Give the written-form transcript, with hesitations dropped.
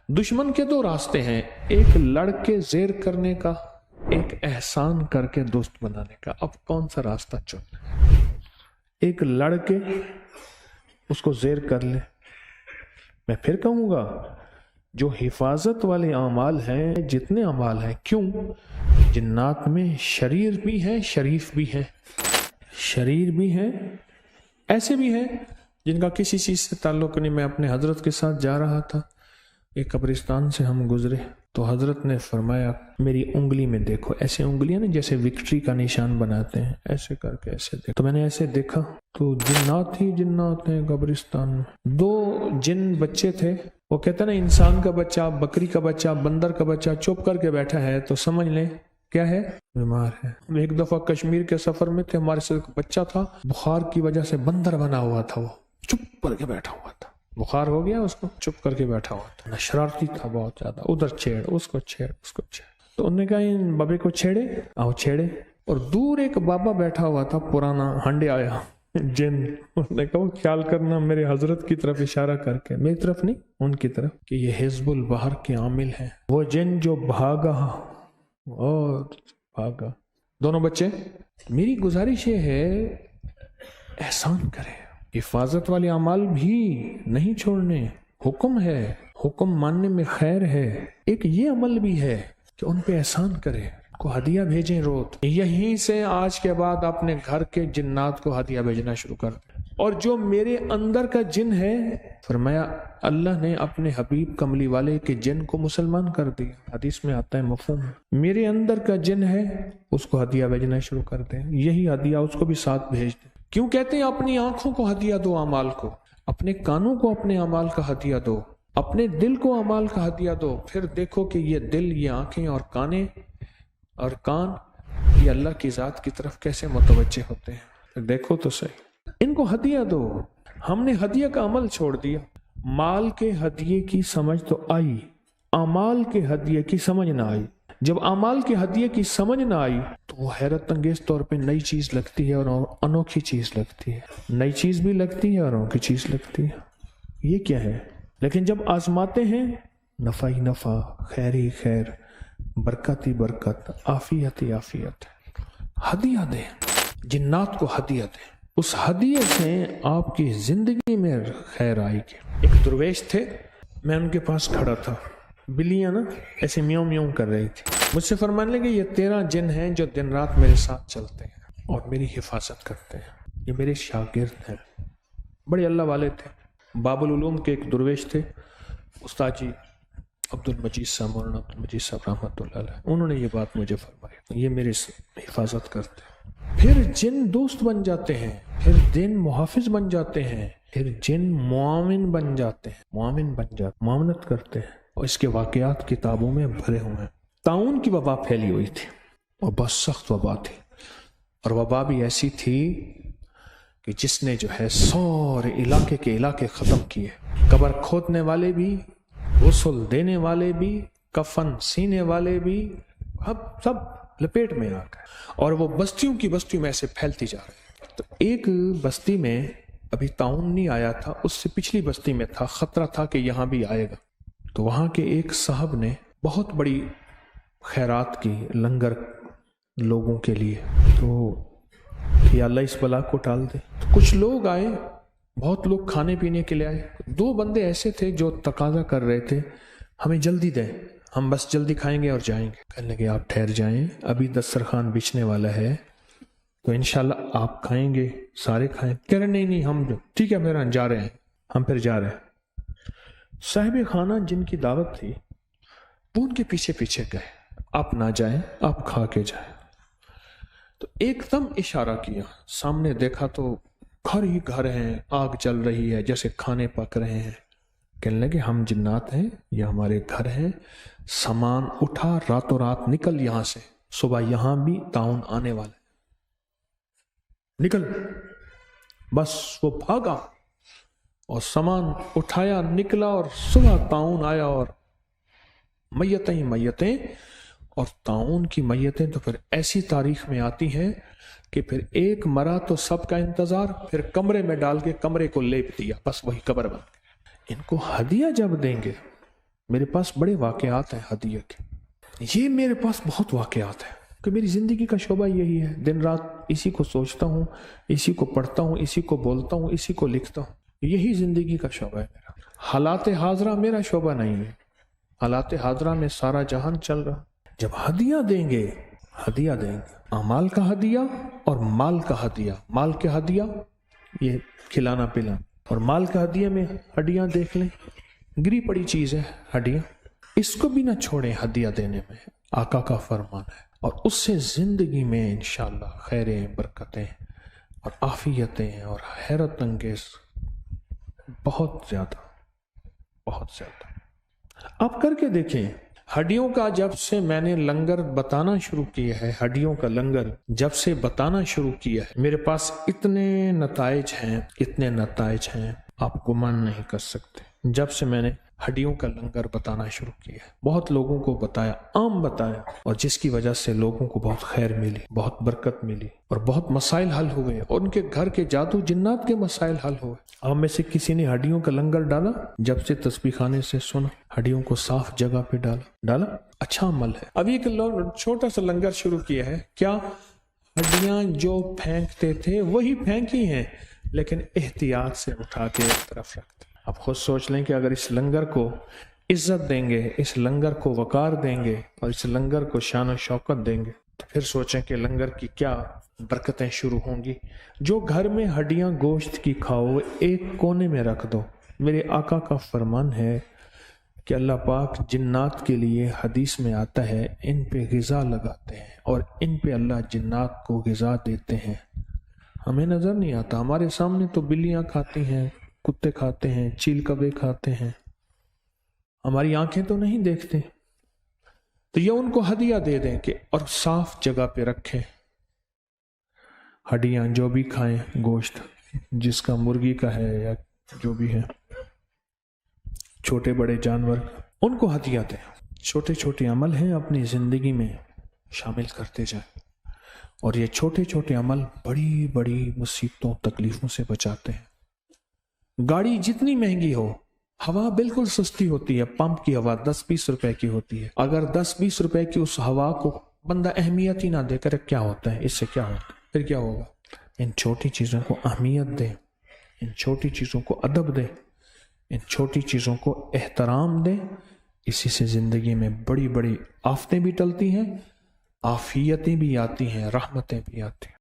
दुश्मन के दो रास्ते हैं, एक लड़ के ज़ेर करने का, एक एहसान करके दोस्त बनाने का। अब कौन सा रास्ता चुनना है? एक लड़ के उसको ज़ेर कर ले। मैं फिर कहूँगा, जो हिफाजत वाले अमाल हैं, जितने अमाल हैं, क्यों जिन्नात में शरीर भी हैं, शरीफ भी हैं, शरीर भी हैं, ऐसे भी हैं जिनका किसी चीज़ से ताल्लुक़ नहीं। मैं अपने हजरत के साथ जा रहा था, एक कब्रिस्तान से हम गुजरे तो हजरत ने फरमाया, मेरी उंगली में देखो। ऐसे उंगलियां ना जैसे विक्ट्री का निशान बनाते हैं, ऐसे करके ऐसे देखो। तो मैंने ऐसे देखा तो जिन्नात ही जिन्नात हैं कब्रिस्तान में। दो जिन बच्चे थे, वो कहते ना, इंसान का बच्चा, बकरी का बच्चा, बंदर का बच्चा चुप करके बैठा है तो समझ लें क्या है, बीमार है। एक दफा कश्मीर के सफर में थे, हमारे साथ बच्चा था, बुखार की वजह से बंदर बना हुआ था, वो चुप करके बैठा हुआ था। बुखार हो गया उसको, चुप करके बैठा हुआ था, शरारती था बहुत ज्यादा, उधर छेड़, उसको छेड़, उसको छेड़। तो उन्होंने कहा, इन बाबे को छेड़े, आओ छेड़े। और दूर एक बाबा बैठा हुआ था, पुराना हंडे आया जिन। उसने कहा, ख्याल करना, मेरे हजरत की तरफ इशारा करके, मेरी तरफ नहीं, उनकी तरफ, कि ये हिजबुल बहर के आमिल हैं, वो जिन जो भागा और भागा। दोनों बच्चे। मेरी गुजारिश ये है, एहसान करें, हिफाजत वाले अमाल भी नहीं छोड़ने। हुक्म है, हुक्म मानने में खैर है। एक ये अमल भी है कि उन पे एहसान करें, को हदिया भेजें रोज। यहीं से आज के बाद अपने घर के जिन्नात को हदिया भेजना शुरू कर दें। और जो मेरे अंदर का जिन है, फरमाया अल्लाह ने अपने हबीब कमली वाले के जिन को मुसलमान कर दिया। हदीस में आता है, मफहूम। मेरे अंदर का जिन है, उसको हदिया भेजना शुरू कर दें। यही हदिया उसको भी साथ भेज दें। क्यों कहते हैं, अपनी आंखों को हदिया दो अमाल को, अपने कानों को अपने अमाल का हदिया दो, अपने दिल को अमाल का हदिया दो। फिर देखो कि ये दिल, ये आंखें और काने और कान, ये अल्लाह की जात की तरफ कैसे मुतवज्जे होते हैं। फिर देखो तो सही, इनको हदिया दो। हमने हदिया का अमल छोड़ दिया। माल के हदिये की समझ तो आई, अमाल के हदिये की समझ ना आई। जब अमाल के हदिये की समझ ना आई तो वो हैरत अंगेज तौर पे नई चीज लगती है और अनोखी चीज लगती है। नई चीज भी लगती है और अनोखी चीज लगती है। ये क्या है? लेकिन जब आजमाते हैं, नफा ही नफा, खैर ही खैर, बरकत ही बरकत, आफियत ही आफियत। हदिया दें, जिन्नात को हदिया दें। उस हदिये से आपकी जिंदगी में खैर आएगी। एक दरवेश थे, मैं उनके पास खड़ा था, बिल्लियां ना ऐसे म्याऊं म्याऊं कर रही थी। मुझसे फरमाने लगे, ये 13 जिन हैं जो दिन रात मेरे साथ चलते हैं और मेरी हिफाजत करते हैं। ये मेरे शागिर्द हैं, बड़े अल्लाह वाले थे। बाबुल उलूम के एक दरवेश थे, उस्ताद जी अब्दुल मजीद साहब, मौलाना अब्दुल मजीद साहब रहमतुल्लाह अलैह। उन्होंने ये बात मुझे फरमाई, ये मेरे हिफाजत करते हैं। फिर जिन दोस्त बन जाते हैं, फिर जिन मुहाफिज बन जाते हैं, फिर जिन मुआमिन बन जाते हैं, मुआमिन बन जाते, मुआमनत करते हैं। और इसके वाकयात किताबों में भरे हुए हैं। ताउन की वबा फैली हुई थी और बहुत सख्त वबा थी, और वबा भी ऐसी थी कि जिसने जो है सारे इलाके के इलाके ख़त्म किए। कब्र खोदने वाले भी, गुस्ल देने वाले भी, कफन सीने वाले भी, अब सब लपेट में आ गए। और वो बस्तियों की बस्तियों में ऐसे फैलती जा रही। तो एक बस्ती में अभी ताउन नहीं आया था, उससे पिछली बस्ती में था, खतरा था कि यहाँ भी आएगा। तो वहाँ के एक साहब ने बहुत बड़ी खैरात की, लंगर लोगों के लिए। तो या अल्लाह इस बला को टाल दे। तो कुछ लोग आए, बहुत लोग खाने पीने के लिए आए। 2 बंदे ऐसे थे जो तकाजा कर रहे थे, हमें जल्दी दें, हम बस जल्दी खाएंगे और जाएंगे। कहने लगे, आप ठहर जाएं, अभी दस्तरखान बिछने वाला है, तो इंशाल्लाह आप खाएंगे, सारे खाएं। कह रहे नहीं, हम ठीक है, मेरा जा रहे हैं, हम फिर जा रहे हैं। साहिब खाना जिनकी दावत थी, वो उनके पीछे पीछे गए, आप ना जाएं, आप खा के जाएं। तो एकदम इशारा किया, सामने देखा तो घर ही घर हैं, आग जल रही है, जैसे खाने पक रहे हैं। कहने लगे, हम जिन्नात हैं, ये हमारे घर हैं, सामान उठा, रातों रात निकल यहां से, सुबह यहां भी ताउन आने वाला, निकल। बस वो भागा और सामान उठाया, निकला, और सुबह ताउन आया और मैयतें ही मैयतें। और ताउन की मैयतें तो फिर ऐसी तारीख में आती हैं कि फिर एक मरा तो सबका इंतजार, फिर कमरे में डाल के कमरे को लेप दिया, बस वही कब्र बन गई। इनको हदिया जब देंगे میرے پاس بڑے واقعات ہیں ہدیہ کے، یہ میرے پاس بہت واقعات ہیں کہ میری زندگی کا شعبہ یہی ہے، دن رات اسی کو سوچتا ہوں، اسی کو پڑھتا ہوں، اسی کو بولتا ہوں، اسی کو لکھتا ہوں، یہی زندگی کا شعبہ ہے میرا۔ حالات حاضرہ میرا شعبہ نہیں ہے، حالات حاضرہ میں سارا جہان چل رہا۔ جب ہدیہ دیں گے، ہدیہ دیں گے، اعمال کا ہدیہ اور مال کا ہدیہ۔ مال کے ہدیہ یہ کھلانا پلانا، اور مال کا ہدیہ میں ہڈیاں دیکھ لیں، گری پڑی چیز ہے ہڈیاں، اس کو بھی نہ چھوڑیں ہدیہ دینے میں، آقا کا فرمان ہے، اور اس سے زندگی میں انشاءاللہ خیریں، برکتیں اور عافیتیں اور حیرت انگیز بہت زیادہ آپ کر کے دیکھیں۔ ہڈیوں کا جب سے میں نے لنگر بتانا شروع کیا ہے، ہڈیوں کا لنگر جب سے بتانا شروع کیا ہے، میرے پاس اتنے نتائج ہیں آپ گمان نہیں کر سکتے۔ جب سے میں نے ہڈیوں کا لنگر بتانا شروع کیا ہے، بہت لوگوں کو بتایا، عام بتایا، اور جس کی وجہ سے لوگوں کو بہت خیر ملی، بہت برکت ملی، اور بہت مسائل حل ہوئے، اور ان کے گھر کے جادو جنات کے مسائل حل ہوئے۔ آپ میں سے کسی نے ہڈیوں کا لنگر ڈالا؟ جب سے تسبیح خانے سے سنا، ہڈیوں کو صاف جگہ پہ ڈالا، اچھا عمل ہے۔ ابھی ایک چھوٹا سا لنگر شروع کیا ہے، کیا ہڈیاں جو پھینکتے تھے وہی پھینکی ہیں، لیکن احتیاط سے اٹھا کے ایک طرف رکھتے۔ آپ خود سوچ لیں کہ اگر اس لنگر کو عزت دیں گے، اس لنگر کو وقار دیں گے، اور اس لنگر کو شان و شوکت دیں گے، تو پھر سوچیں کہ لنگر کی کیا برکتیں شروع ہوں گی۔ جو گھر میں ہڈیاں گوشت کی کھاؤ، ایک کونے میں رکھ دو۔ میرے آقا کا فرمان ہے کہ اللہ پاک جنات کے لیے حدیث میں آتا ہے، ان پہ غذا لگاتے ہیں اور ان پہ اللہ جنات کو غذا دیتے ہیں۔ ہمیں نظر نہیں آتا، ہمارے سامنے تو بلیاں کھاتی ہیں، کتے کھاتے ہیں، چیل کبے کھاتے ہیں، ہماری آنکھیں تو نہیں دیکھتے۔ تو یہ ان کو ہدیہ دے دیں کہ اور صاف جگہ پہ رکھیں۔ ہڈیاں جو بھی کھائیں، گوشت جس کا مرغی کا ہے یا جو بھی ہے، چھوٹے بڑے جانور، ان کو ہدیہ دیں۔ چھوٹے چھوٹے عمل ہیں، اپنی زندگی میں شامل کرتے جائیں، اور یہ چھوٹے چھوٹے عمل بڑی بڑی مصیبتوں تکلیفوں سے بچاتے ہیں۔ گاڑی جتنی مہنگی ہو، ہوا بالکل سستی ہوتی ہے، پمپ کی ہوا 10-20 روپے کی ہوتی ہے۔ اگر 10-20 روپے کی اس ہوا کو بندہ اہمیت ہی نہ دے کر، کیا ہوتا ہے، اس سے کیا ہوتا ہے، پھر کیا ہوگا؟ ان چھوٹی چیزوں کو اہمیت دیں، ان چھوٹی چیزوں کو ادب دیں، ان چھوٹی چیزوں کو احترام دیں۔ اسی سے زندگی میں بڑی بڑی آفتیں بھی ٹلتی ہیں، عافیتیں بھی آتی ہیں، رحمتیں بھی آتی ہیں۔